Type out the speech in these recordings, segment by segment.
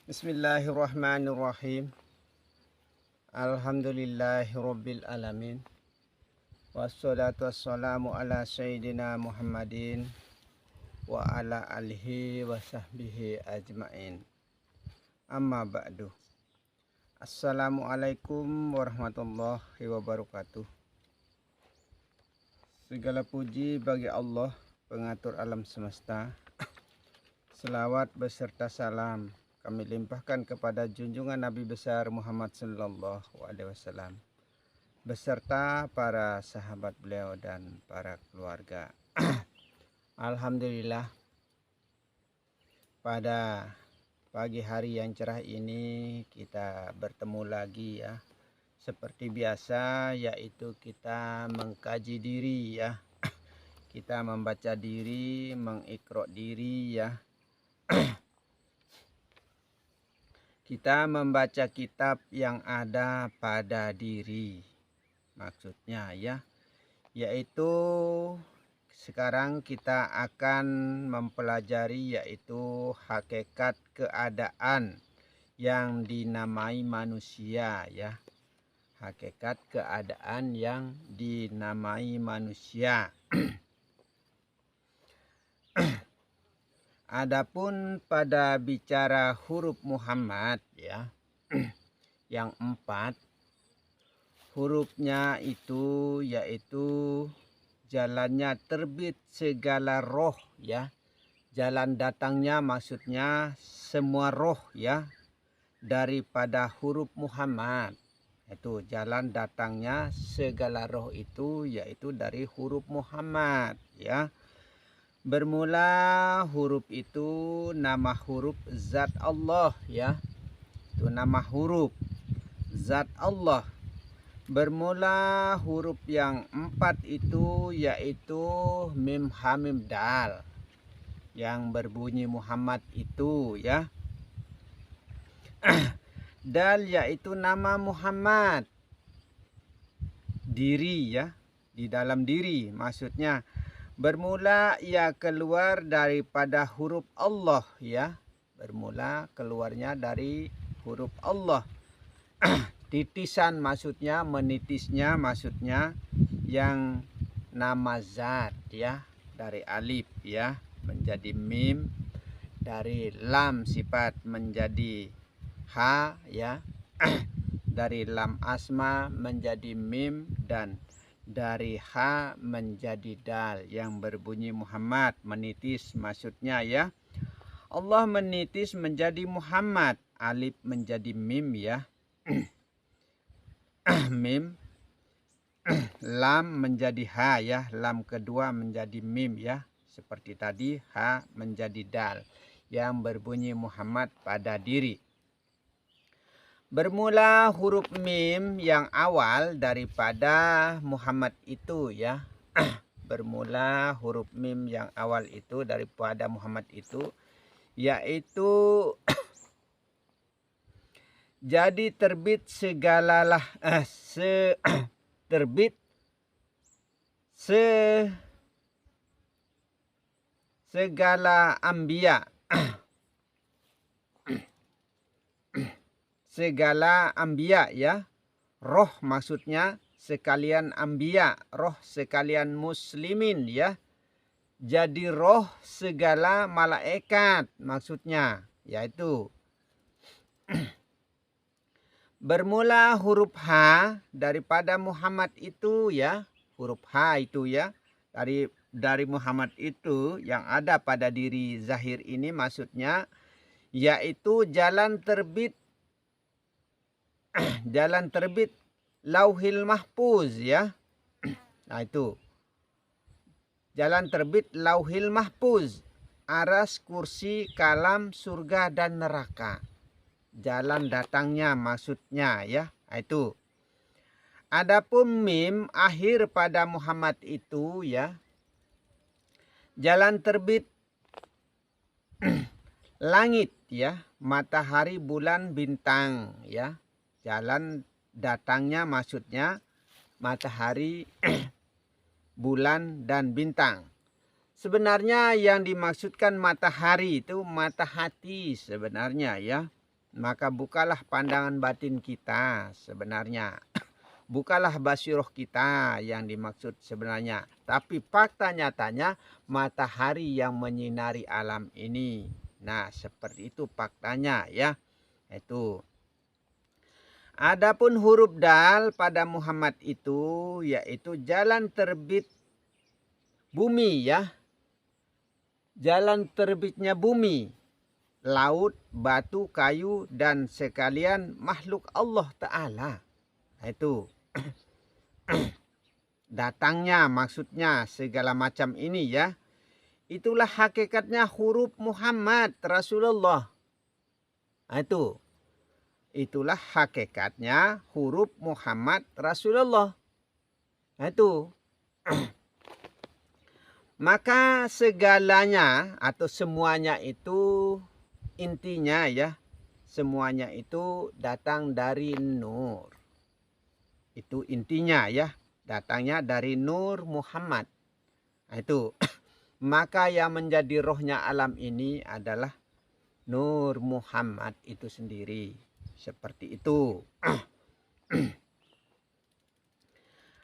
Bismillahirrahmanirrahim. Alhamdulillahirabbil alamin. Wassalatu wassalamu ala sayyidina Muhammadin wa ala alihi wa sahbihi ajmain. Amma ba'du. Assalamualaikum warahmatullahi wabarakatuh. Segala puji bagi Allah, pengatur alam semesta. Selawat beserta salam kami limpahkan kepada junjungan Nabi besar Muhammad sallallahu alaihi wasallam beserta para sahabat beliau dan para keluarga. Alhamdulillah, pada pagi hari yang cerah ini kita bertemu lagi ya. Seperti biasa, yaitu kita mengkaji diri ya. Kita membaca diri, mengiqra diri ya. Kita membaca kitab yang ada pada diri. Maksudnya ya, yaitu sekarang kita akan mempelajari yaitu hakikat keadaan yang dinamai manusia ya. Hakikat keadaan yang dinamai manusia. Adapun pada bicara huruf Muhammad ya, yang 4 hurufnya itu yaitu jalannya terbit segala roh ya. Jalan datangnya maksudnya semua roh ya daripada huruf Muhammad. Itu jalan datangnya segala roh itu yaitu dari huruf Muhammad ya. Bermula huruf itu nama huruf zat Allah ya. Itu nama huruf zat Allah. Bermula huruf yang 4 itu yaitu mim ha mim dal yang berbunyi Muhammad itu ya. Dal yaitu nama Muhammad, diri ya, di dalam diri maksudnya. Bermula ia keluar daripada huruf Allah ya. Bermula keluarnya dari huruf Allah. Titisan maksudnya, menitisnya maksudnya, yang nama zat ya. Dari alif ya menjadi mim, dari lam sifat menjadi ha ya. Dari lam asma menjadi mim, dan dari ha menjadi dal yang berbunyi Muhammad, menitis maksudnya ya. Allah menitis menjadi Muhammad, alif menjadi mim ya. Mim, lam menjadi ha ya, lam kedua menjadi mim ya. Seperti tadi ha menjadi dal yang berbunyi Muhammad pada diri. Bermula huruf mim yang awal daripada Muhammad itu ya. Bermula huruf mim yang awal itu daripada Muhammad itu yaitu jadi terbit segalalah terbit segala ambia. Segala ambia ya. Roh maksudnya sekalian ambia, roh sekalian muslimin ya. Jadi roh segala malaikat maksudnya, yaitu bermula huruf ha daripada Muhammad itu ya. Huruf ha itu ya, dari Muhammad itu yang ada pada diri zahir ini maksudnya, yaitu jalan terbit jalan terbit Lauhil Mahfuz ya. Nah itu jalan terbit Lauhil Mahfuz, aras, kursi, kalam, surga dan neraka. Jalan datangnya maksudnya ya. Nah, itu. Adapun mim akhir pada Muhammad itu ya, jalan terbit langit ya, matahari, bulan, bintang ya. Jalan datangnya maksudnya matahari, bulan dan bintang. Sebenarnya yang dimaksudkan matahari itu mata hati sebenarnya ya. Maka bukalah pandangan batin kita sebenarnya. Bukalah basiroh kita yang dimaksud sebenarnya. Tapi fakta nyatanya matahari yang menyinari alam ini. Nah, seperti itu faktanya ya. Itu. Adapun huruf dal pada Muhammad itu yaitu jalan terbit bumi ya. Jalan terbitnya bumi, laut, batu, kayu, dan sekalian makhluk Allah Ta'ala. Nah, itu. Datangnya maksudnya segala macam ini ya. Itulah hakikatnya huruf Muhammad Rasulullah. Nah, itu. Itulah hakikatnya huruf Muhammad Rasulullah. Nah, itu. Maka segalanya atau semuanya itu intinya ya. Semuanya itu datang dari nur. Itu intinya ya. Datangnya dari nur Muhammad. Nah, itu. Maka yang menjadi rohnya alam ini adalah nur Muhammad itu sendiri. Seperti itu.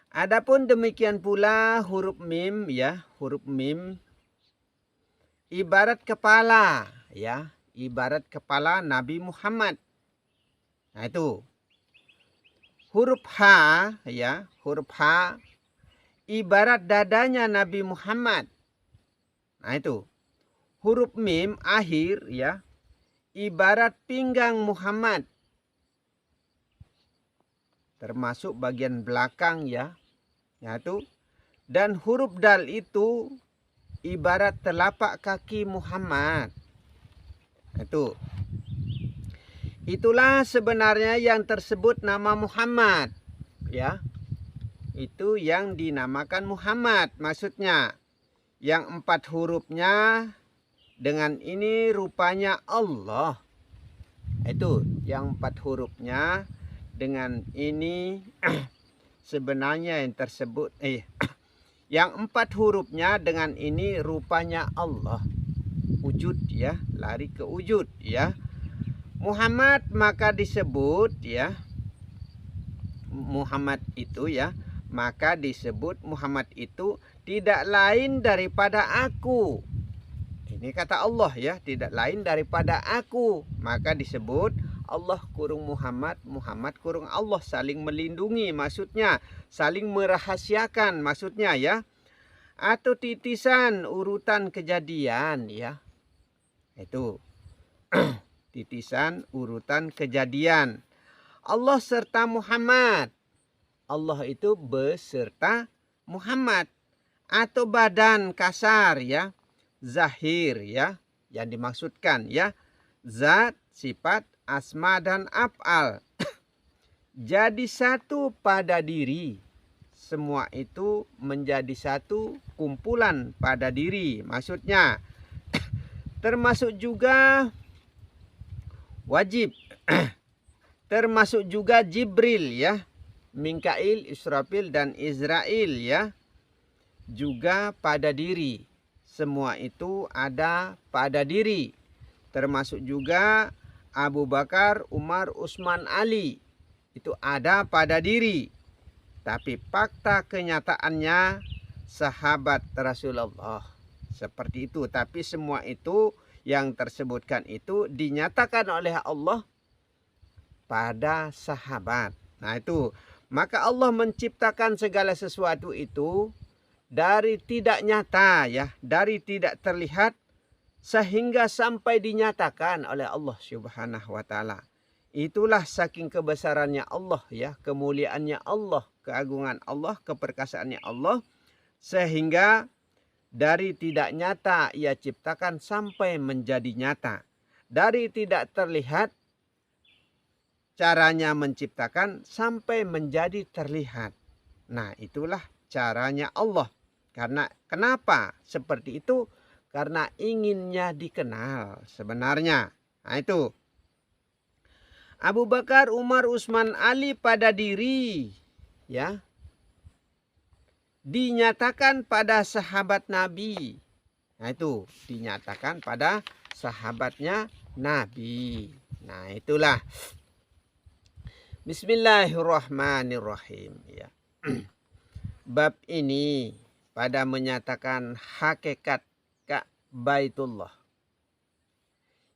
Adapun demikian pula huruf mim ya, huruf mim ibarat kepala ya, ibarat kepala Nabi Muhammad. Nah, itu. Huruf H ya, huruf H ibarat dadanya Nabi Muhammad. Nah, itu. Huruf mim akhir ya, ibarat pinggang Muhammad. Termasuk bagian belakang ya. Itu. Dan huruf dal itu ibarat telapak kaki Muhammad. Itu. Itulah sebenarnya yang tersebut nama Muhammad. Ya. Itu yang dinamakan Muhammad maksudnya. Yang 4 hurufnya dengan ini rupanya Allah. Itu yang 4 hurufnya. Dengan ini sebenarnya yang tersebut yang 4 hurufnya dengan ini rupanya Allah. Wujud ya, lari ke wujud ya. Muhammad maka disebut ya. Muhammad itu ya, maka disebut Muhammad itu tidak lain daripada aku. Ini kata Allah ya, tidak lain daripada aku. Maka disebut Allah kurung Muhammad, Muhammad kurung Allah, saling melindungi maksudnya, saling merahasiakan maksudnya ya. Atau titisan urutan kejadian ya. Itu. Titisan urutan kejadian. Allah serta Muhammad. Allah itu beserta Muhammad. Atau badan kasar ya. Zahir ya. Yang dimaksudkan ya. Zat, sifat, asma dan af'al. Jadi satu pada diri. Semua itu menjadi satu kumpulan pada diri. Maksudnya. Termasuk juga wajib. Termasuk juga Jibril ya. Mikail, Israfil dan Israel ya. Juga pada diri. Semua itu ada pada diri. Termasuk juga Abu Bakar, Umar, Utsman, Ali. Itu ada pada diri. Tapi fakta kenyataannya sahabat Rasulullah. Seperti itu. Tapi semua itu yang tersebutkan itu dinyatakan oleh Allah pada sahabat. Nah, itu. Maka Allah menciptakan segala sesuatu itu dari tidak nyata ya. Dari tidak terlihat. Sehingga sampai dinyatakan oleh Allah Subhanahu wa ta'ala. Itulah saking kebesarannya Allah ya. Kemuliaannya Allah. Keagungan Allah. Keperkasaannya Allah. Sehingga dari tidak nyata ia ciptakan sampai menjadi nyata. Dari tidak terlihat caranya menciptakan sampai menjadi terlihat. Nah, itulah caranya Allah. Karena kenapa seperti itu? Karena inginnya dikenal sebenarnya. Nah, itu. Abu Bakar, Umar, Utsman, Ali pada diri ya. Dinyatakan pada sahabat Nabi. Nah itu dinyatakan pada sahabatnya Nabi. Nah itulah. Bismillahirrahmanirrahim. Ya. Bab ini pada menyatakan hakikat Baitullah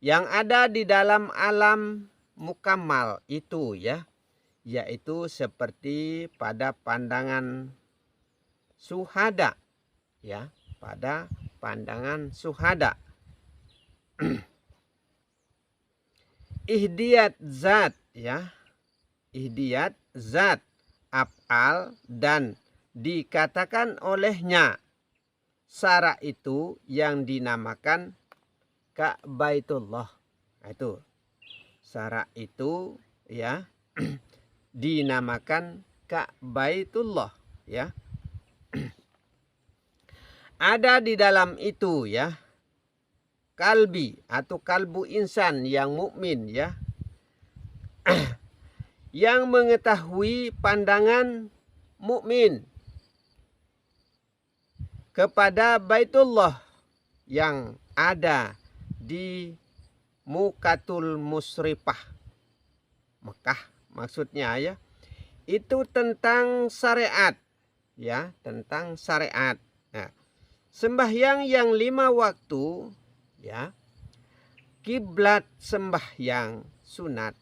yang ada di dalam alam mukammal itu ya, yaitu seperti pada pandangan syuhada ya, pada pandangan syuhada. Ihdiyat zat ya, ihdiyat zat af'al dan dikatakan olehnya syara itu yang dinamakan Baitullah. Nah, itu syara itu ya dinamakan Baitullah ya. Ada di dalam itu ya kalbi atau kalbu insan yang mukmin ya yang mengetahui pandangan mukmin kepada Baitullah yang ada di Mukatul Musrifah Mekah maksudnya ya, itu tentang syariat ya, tentang syariat. Nah, sembahyang yang 5 waktu ya, kiblat sembahyang sunat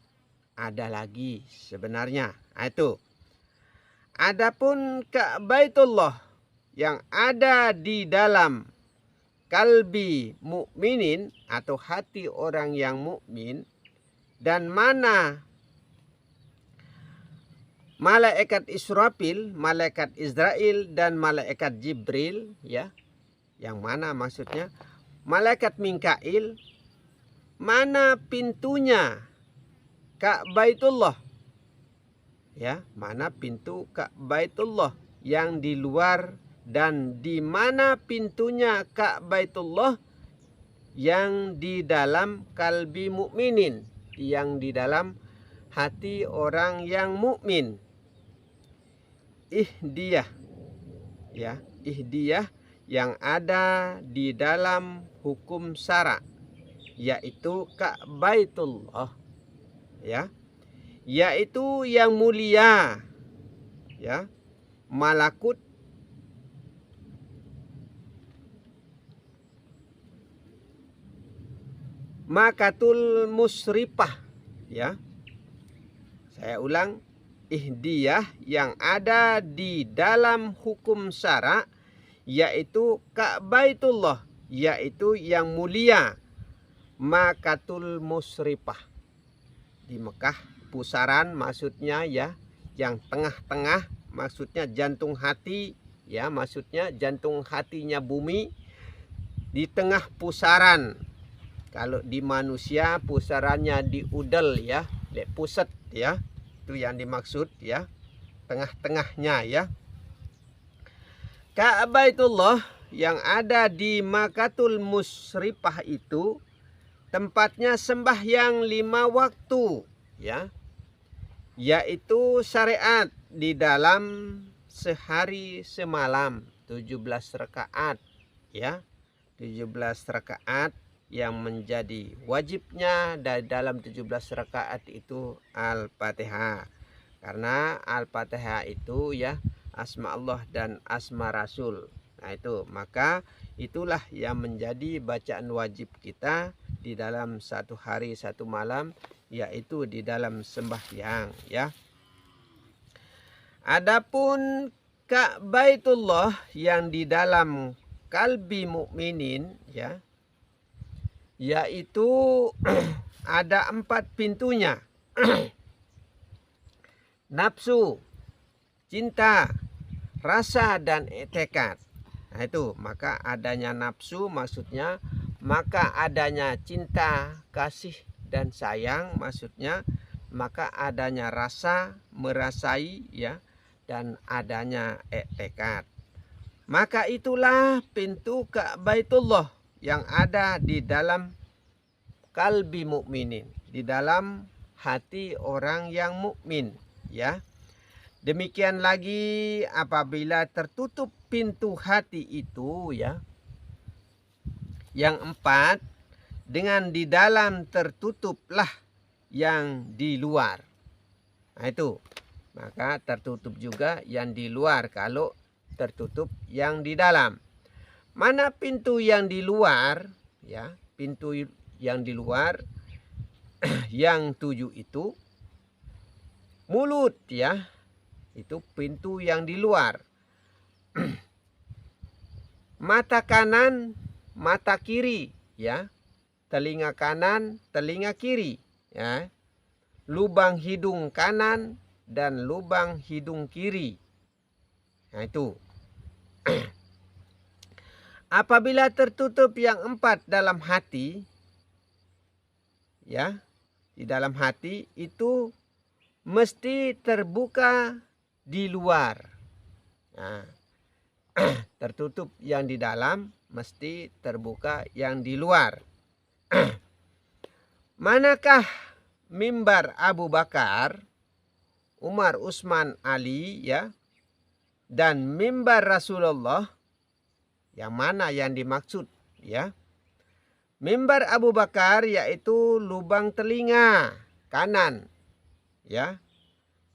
ada lagi sebenarnya. Nah, itu adapun Baitullah yang ada di dalam kalbi mukminin atau hati orang yang mukmin, dan mana malaikat Israfil, malaikat Israel dan malaikat Jibril ya. Yang mana maksudnya? Malaikat Mikail, mana pintunya Baitullah ya, mana pintu Baitullah yang di luar, dan di mana pintunya Baitullah yang di dalam kalbi mukminin, yang di dalam hati orang yang mukmin. Ihdiyah ya, ihdiyah yang ada di dalam hukum syara, yaitu Baitullah ya, yaitu yang mulia ya, malakut Makatul Musrifah ya. Saya ulang, ihdiyah yang ada di dalam hukum syara, yaitu Baitullah, yaitu yang mulia, Makatul Musrifah di Mekah, pusaran maksudnya ya, yang tengah-tengah maksudnya jantung hati ya, maksudnya jantung hatinya bumi di tengah pusaran. Kalau di manusia pusarannya di udel ya, di pusat ya, itu yang dimaksud ya, tengah-tengahnya ya. Baitullah yang ada di Makatul Musrifah itu tempatnya sembahyang 5 waktu ya, yaitu syariat di dalam sehari semalam 17 rakaat ya, 17 rakaat yang menjadi wajibnya dari dalam 17 rakaat itu Al-Fatihah. Karena Al-Fatihah itu ya asma Allah dan asma Rasul. Nah itu, maka itulah yang menjadi bacaan wajib kita di dalam 1 hari 1 malam, yaitu di dalam sembahyang ya. Adapun Baitullah yang di dalam kalbi mukminin ya, yaitu ada 4 pintunya. Nafsu, cinta, rasa, dan tekad. Nah itu, maka adanya nafsu maksudnya, maka adanya cinta, kasih, dan sayang maksudnya, maka adanya rasa, merasai ya, dan adanya tekad. Maka itulah pintu Baitullah yang ada di dalam kalbi mukminin, di dalam hati orang yang mukmin ya. Demikian lagi apabila tertutup pintu hati itu ya, Yang empat, dengan di dalam tertutuplah yang di luar. Nah itu. Maka tertutup juga yang di luar kalau tertutup yang di dalam. Mana pintu yang di luar? Ya, pintu yang di luar yang 7 itu mulut ya. Itu pintu yang di luar. Mata kanan, mata kiri ya. Telinga kanan, telinga kiri ya. Lubang hidung kanan dan lubang hidung kiri. Nah itu. Apabila tertutup yang 4 dalam hati, ya, di dalam hati itu mesti terbuka di luar. Nah, tertutup yang di dalam mesti terbuka yang di luar. Manakah mimbar Abu Bakar, Umar, Utsman, Ali ya, dan mimbar Rasulullah, yang mana yang dimaksud ya? Mimbar Abu Bakar yaitu lubang telinga kanan ya.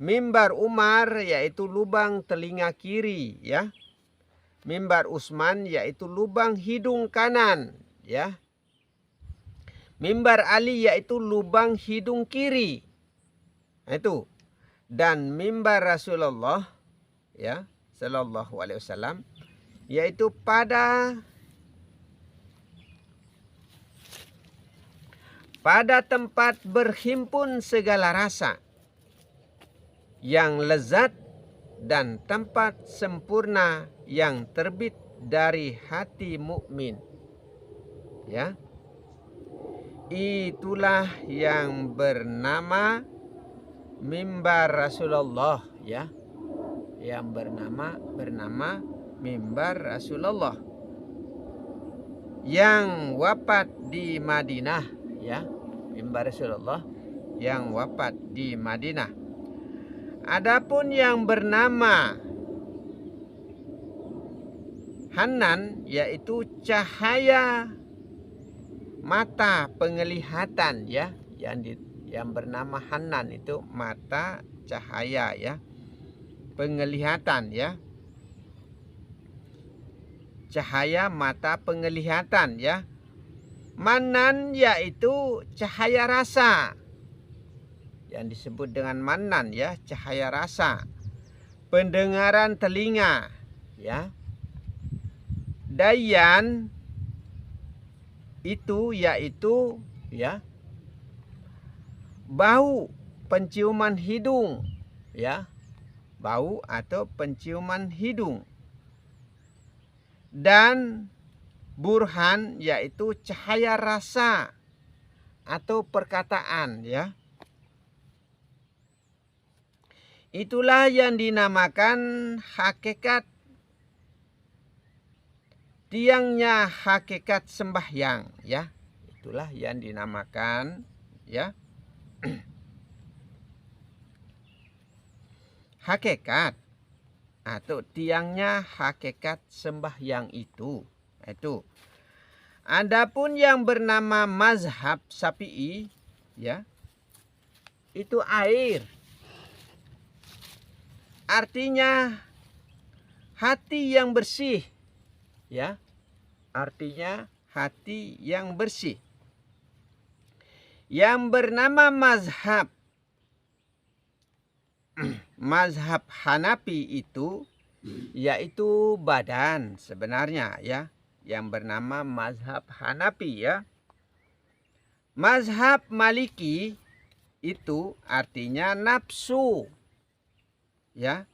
Mimbar Umar yaitu lubang telinga kiri ya. Mimbar Utsman yaitu lubang hidung kanan ya. Mimbar Ali yaitu lubang hidung kiri. Nah, itu. Dan mimbar Rasulullah ya, sallallahu alaihi wasallam, yaitu pada tempat berhimpun segala rasa yang lezat dan tempat sempurna yang terbit dari hati mukmin. Ya. Itulah yang bernama mimbar Rasulullah ya. Yang bernama mimbar Rasulullah yang wafat di Madinah ya. Mimbar Rasulullah yang wafat di Madinah. Adapun yang bernama Hanan yaitu cahaya mata penglihatan ya. Yang bernama Hanan itu mata cahaya ya. Penglihatan ya. Cahaya mata penglihatan ya. Manan yaitu cahaya rasa. Yang disebut dengan manan ya, cahaya rasa. Pendengaran telinga ya. Dayan itu yaitu ya, bau penciuman hidung ya. Bau atau penciuman hidung. Dan burhan yaitu cahaya rasa atau perkataan ya. Itulah yang dinamakan hakikat, tiangnya hakikat sembahyang ya. Itulah yang dinamakan ya hakikat atau tiangnya hakikat sembahyang itu. Itu. Adapun yang bernama mazhab Syafi'i ya, itu air. Artinya hati yang bersih ya. Artinya hati yang bersih. Yang bernama mazhab mazhab Hanafi itu yaitu badan sebenarnya ya. Yang bernama mazhab Hanafi ya. Mazhab Maliki itu artinya nafsu ya.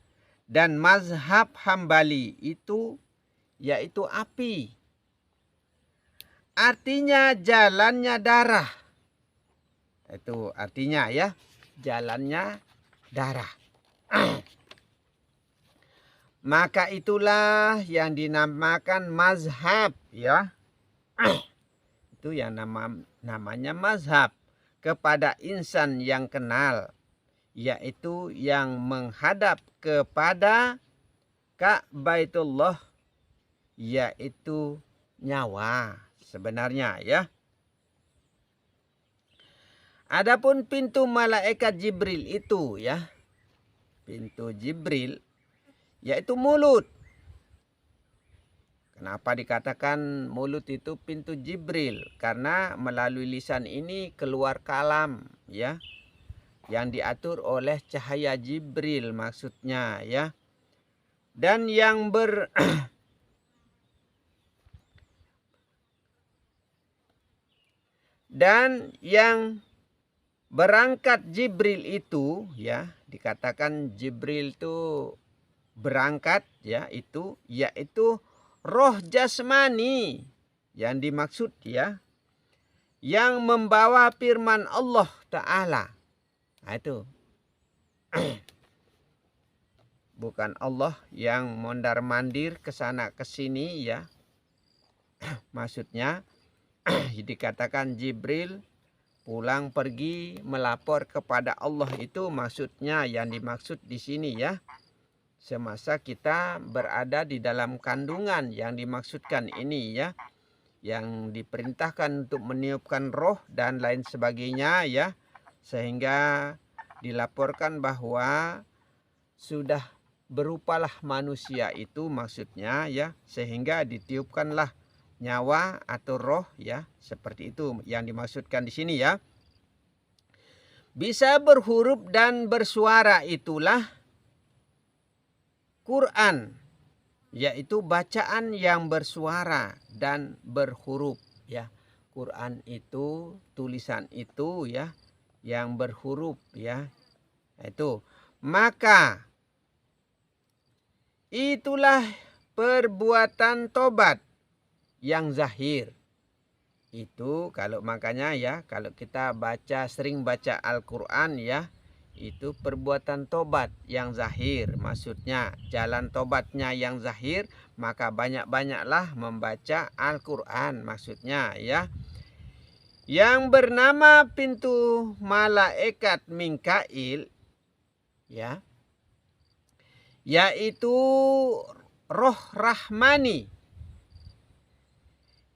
Dan mazhab Hambali itu yaitu api. Artinya jalannya darah. Itu artinya ya, jalannya darah. Maka itulah yang dinamakan mazhab ya. Itu yang namanya mazhab kepada insan yang kenal, yaitu yang menghadap kepada Ka'baitullah, yaitu nyawa sebenarnya ya. Adapun pintu malaikat Jibril itu ya, pintu Jibril yaitu mulut. Kenapa dikatakan mulut itu pintu Jibril? Karena melalui lisan ini keluar kalam ya, yang diatur oleh cahaya Jibril maksudnya ya. Dan yang dan yang berangkat Jibril itu ya, dikatakan Jibril itu berangkat ya, itu yaitu roh jasmani yang dimaksud ya, yang membawa firman Allah Ta'ala. Nah, itu bukan Allah yang mondar-mandir ke sana ke sini ya. Maksudnya dikatakan Jibril pulang pergi melapor kepada Allah, itu maksudnya yang dimaksud di sini ya. Semasa kita berada di dalam kandungan yang dimaksudkan ini ya, yang diperintahkan untuk meniupkan roh dan lain sebagainya ya, sehingga dilaporkan bahwa sudah berupalah manusia itu maksudnya ya, sehingga ditiupkanlah nyawa atau roh ya, seperti itu yang dimaksudkan di sini ya. Bisa berhuruf dan bersuara itulah Quran, yaitu bacaan yang bersuara dan berhuruf ya. Quran itu tulisan itu ya, yang berhuruf ya. Itu maka itulah perbuatan tobat yang zahir. Itu kalau makanya ya, kalau kita sering baca Al-Quran ya, itu perbuatan tobat yang zahir. Maksudnya jalan tobatnya yang zahir, maka banyak-banyaklah membaca Al-Quran maksudnya ya. Yang bernama pintu malaikat Mikail ya, yaitu roh rahmani.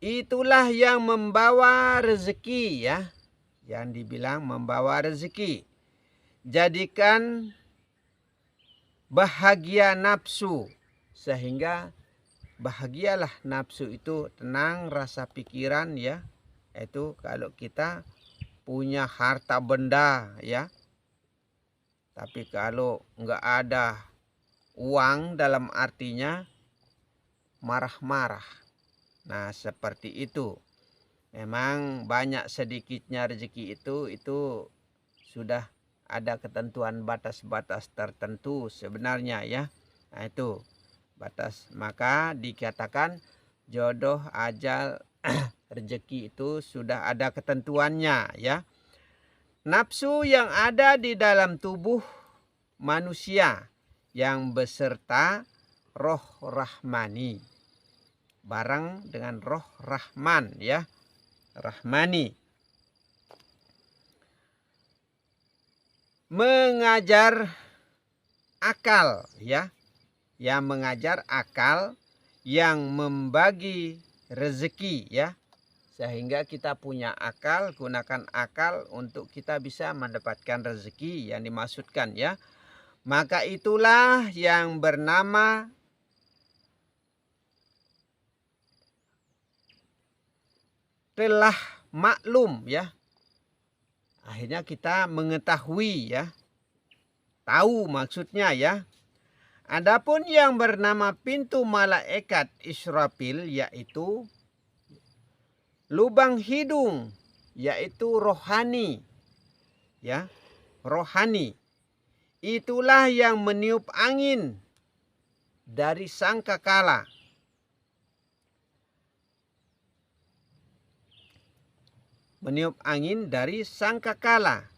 Itulah yang membawa rezeki ya, yang dibilang membawa rezeki. Jadikan bahagia nafsu, sehingga bahagialah nafsu itu, tenang rasa pikiran ya. Itu kalau kita punya harta benda ya, tapi kalau nggak ada uang dalam artinya marah-marah. Nah seperti itu. Memang banyak sedikitnya rezeki itu sudah ada ketentuan batas-batas tertentu sebenarnya ya. Nah itu batas. Maka dikatakan jodoh, ajal, rezeki itu sudah ada ketentuannya ya. Nafsu yang ada di dalam tubuh manusia yang beserta roh rahmani, bareng dengan roh rahman ya, rahmani, mengajar akal ya, yang mengajar akal, yang membagi rezeki ya, sehingga kita punya akal, gunakan akal untuk kita bisa mendapatkan rezeki yang dimaksudkan ya. Maka itulah yang bernama telah maklum ya. Akhirnya kita mengetahui ya, tahu maksudnya ya. Adapun yang bernama pintu malaikat Israfil yaitu lubang hidung, yaitu rohani ya, rohani. Itulah yang meniup angin dari sangkakala. Meniup angin dari sangkakala.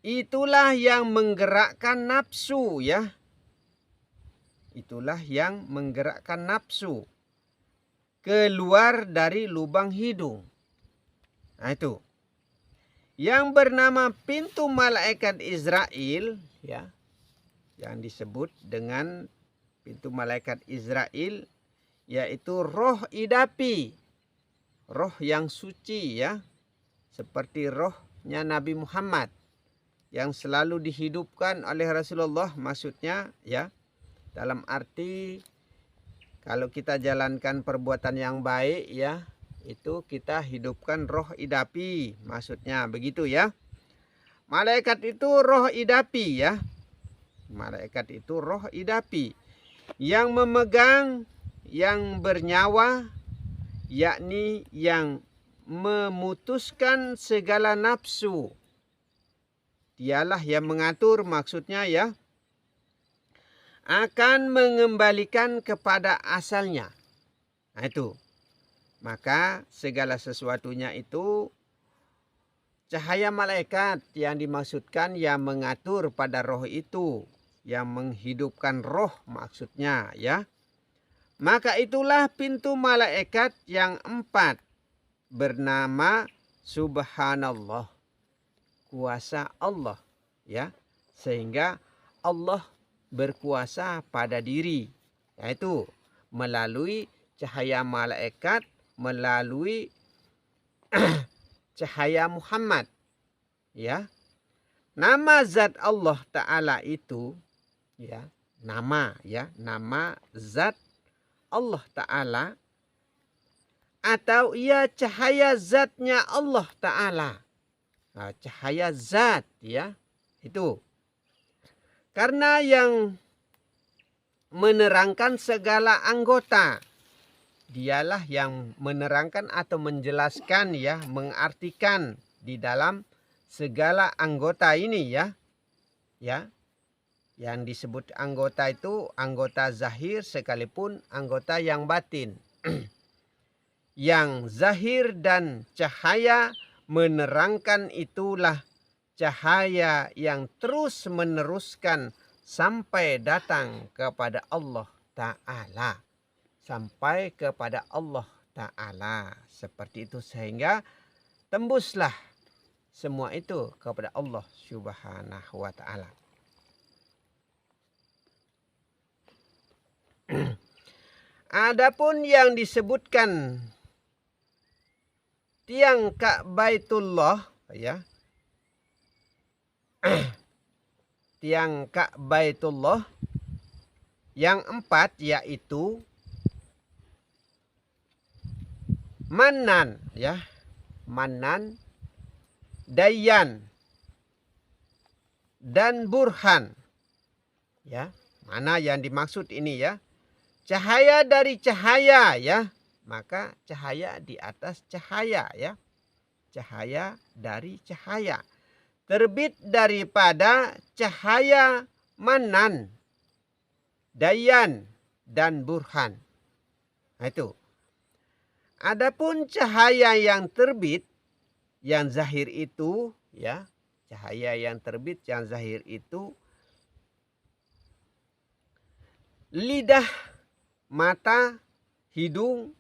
Itulah yang menggerakkan nafsu ya. Itulah yang menggerakkan nafsu keluar dari lubang hidung. Nah itu. Yang bernama pintu malaikat Israel ya, yang disebut dengan pintu malaikat Israel, yaitu roh idapi roh yang suci ya, seperti rohnya Nabi Muhammad yang selalu dihidupkan oleh Rasulullah, maksudnya ya, dalam arti kalau kita jalankan perbuatan yang baik ya, itu kita hidupkan roh idapi, maksudnya begitu ya. Malaikat itu roh idapi ya. Malaikat itu roh idapi yang memegang, yang bernyawa, yakni yang memutuskan segala nafsu. Dialah yang mengatur, maksudnya ya, akan mengembalikan kepada asalnya. Nah itu. Maka segala sesuatunya itu cahaya malaikat yang dimaksudkan yang mengatur pada roh itu, yang menghidupkan roh maksudnya ya. Maka itulah pintu malaikat yang 4 bernama Subhanallah, kuasa Allah ya, sehingga Allah berkuasa pada diri, yaitu melalui cahaya malaikat, melalui cahaya Muhammad ya. Nama zat Allah Ta'ala itu ya, nama zat Allah Ta'ala, atau ia cahaya zatnya Allah Ta'ala. Nah, cahaya zat ya, itu karena yang menerangkan segala anggota. Dialah yang menerangkan atau menjelaskan ya, mengartikan di dalam segala anggota ini ya. Ya. Yang disebut anggota itu anggota zahir sekalipun anggota yang batin. Yang zahir dan cahaya menerangkan itulah cahaya yang terus meneruskan sampai datang kepada Allah Ta'ala. Sampai kepada Allah Ta'ala. Seperti itu, sehingga tembuslah semua itu kepada Allah Subhanahu wa Ta'ala. Adapun yang disebutkan tiang Ka'baitullah ya, tiang Ka'baitullah yang 4 yaitu Manan ya, Manan, Dayan, dan Burhan ya. Mana yang dimaksud ini ya? Cahaya dari cahaya ya. Maka cahaya di atas cahaya ya. Cahaya dari cahaya. Terbit daripada cahaya Manan, Dayan, dan Burhan. Nah itu. Adapun cahaya yang terbit, yang zahir itu ya. Cahaya yang terbit, yang zahir itu lidah, mata, hidung,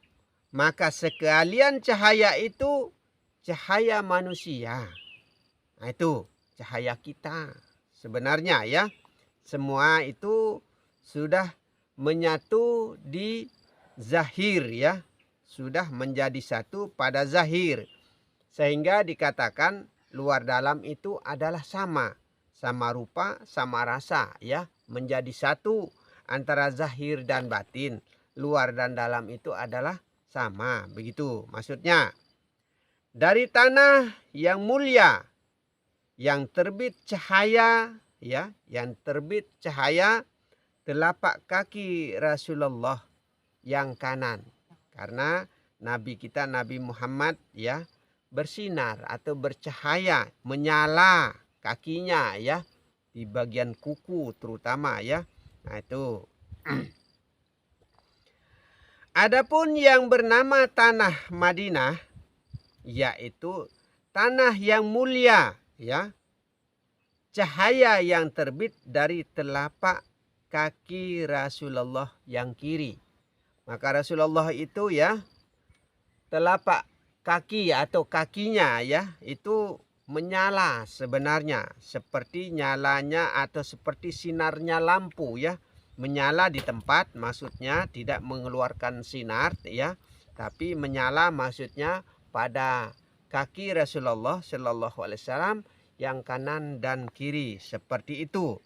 maka sekalian cahaya itu cahaya manusia. Nah itu cahaya kita sebenarnya ya. Semua itu sudah menyatu di zahir ya. Sudah menjadi satu pada zahir. Sehingga dikatakan luar dalam itu adalah sama. Sama rupa, sama rasa ya. Menjadi satu antara zahir dan batin. Luar dan dalam itu adalah sama. Begitu maksudnya. Dari tanah yang mulia, yang terbit cahaya ya, yang terbit cahaya telapak kaki Rasulullah yang kanan. Karena Nabi kita Nabi Muhammad ya bersinar atau bercahaya, menyala kakinya ya di bagian kuku terutama ya. Nah itu. Adapun yang bernama tanah Madinah yaitu tanah yang mulia ya. Cahaya yang terbit dari telapak kaki Rasulullah yang kiri. Maka Rasulullah itu ya telapak kaki atau kakinya ya itu menyala sebenarnya. Seperti nyalanya atau seperti sinarnya lampu ya. Menyala di tempat, maksudnya tidak mengeluarkan sinar ya. Tapi menyala maksudnya pada kaki Rasulullah Shallallahu Alaihi Wasallam yang kanan dan kiri seperti itu.